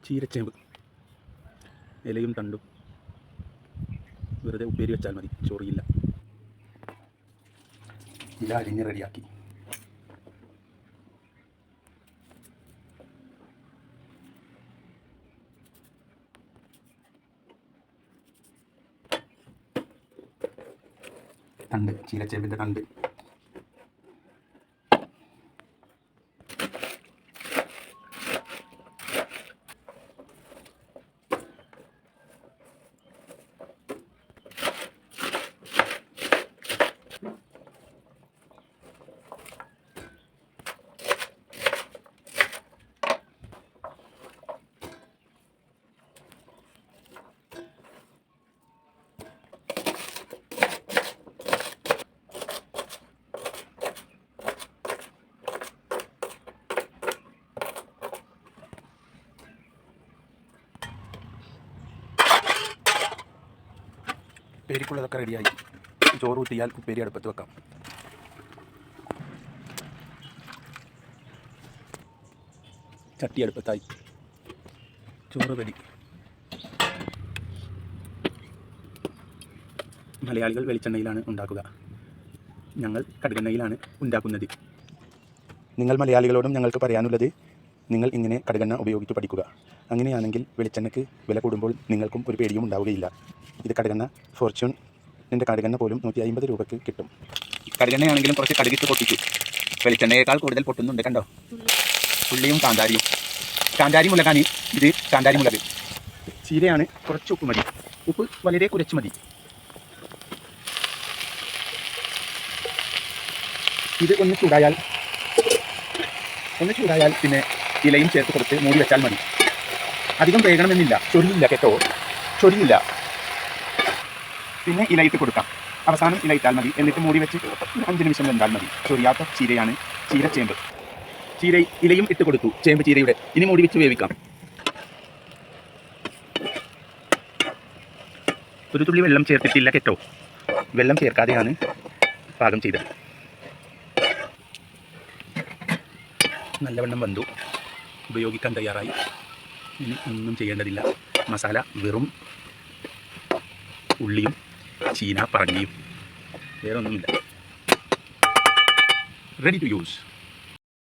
ചീരച്ചേമ്പ് ഇലയും തണ്ടും വെറുതെ ഉപ്പേരി വെച്ചാൽ മതി, ചൊറിയില്ല. ഇല അരിഞ്ഞ് റെഡിയാക്കി. തണ്ട്, ചീരച്ചേമ്പിൻ്റെ തണ്ട്. ഉപ്പേരിക്കുള്ളതൊക്കെ റെഡിയായി. ചോറ് ഊറ്റിയാൽ ഉപ്പേരി അടുപ്പത്ത് വെക്കാം. ചട്ടി അടുപ്പത്തായി, ചോറ് റെഡി. മലയാളികൾ വെളിച്ചെണ്ണയിലാണ് ഉണ്ടാക്കുക, ഞങ്ങൾ കടുകെണ്ണയിലാണ് ഉണ്ടാക്കുന്നത്. നിങ്ങൾ മലയാളികളോടും ഞങ്ങൾക്ക് പറയാനുള്ളത്, നിങ്ങൾ ഇങ്ങനെ കടുകെണ്ണ ഉപയോഗിച്ച് പഠിക്കുക. അങ്ങനെയാണെങ്കിൽ വെളിച്ചെണ്ണയ്ക്ക് വില കൂടുമ്പോൾ നിങ്ങൾക്കും ഒരു പേടിയും ഉണ്ടാവുകയില്ല. ഇത് കടുകെണ്ണ, ഫോർച്യൂണിൻ്റെ കടുകെണ്ണ പോലും 150 രൂപയ്ക്ക് കിട്ടും. കടുകെണ്ണയാണെങ്കിലും കുറച്ച് കടുകിട്ട് പൊട്ടിച്ചു. വെളിച്ചെണ്ണയേക്കാൾ കൂടുതൽ പൊട്ടുന്നുണ്ട്, കണ്ടോ? ഉള്ളിയും കാന്താരിയും. കാന്താരി മുളകാണ് ഇത്, കാന്താരി മുളക്. ചീരയാണ്, കുറച്ച് ഉപ്പ് മതി. ഉപ്പ് വളരെ കുറച്ച് മതി. ഇത് ഒന്ന് ചൂടായാൽ പിന്നെ ഇലയും ചേർത്ത് കൊടുത്ത് മൂടി വെച്ചാൽ മതി. അധികം വേകണമെന്നില്ല, ചൊരിയില്ല കേട്ടോ, ചൊരിയില്ല. പിന്നെ ഇലയിട്ട് കൊടുക്കാം. അവസാനം ഇലയിട്ടാൽ മതി. എന്നിട്ട് മൂടി വെച്ച് 5 നിമിഷം വെന്താൽ മതി. ചൊരിയാത്ത ചീരയാണ് ചീരച്ചേമ്പ്. ഇലയും ഇട്ട് കൊടുത്തു, ചേമ്പ് ചീരയുടെ. ഇനി മൂടി വെച്ച് വേവിക്കാം. ഒരു തുള്ളി വെള്ളം ചേർത്തിട്ടില്ല കേട്ടോ, വെള്ളം ചേർക്കാതെയാണ് പാകം ചെയ്തത്. നല്ലവണ്ണം വെന്തു, ഉപയോഗിക്കാൻ തയ്യാറായി. ഇനി ഒന്നും ചെയ്യേണ്ടതില്ല. മസാല വെറും ഉള്ളിയും ചീന പറങ്കിയും, വേറെ ഒന്നുമില്ല. Ready to use.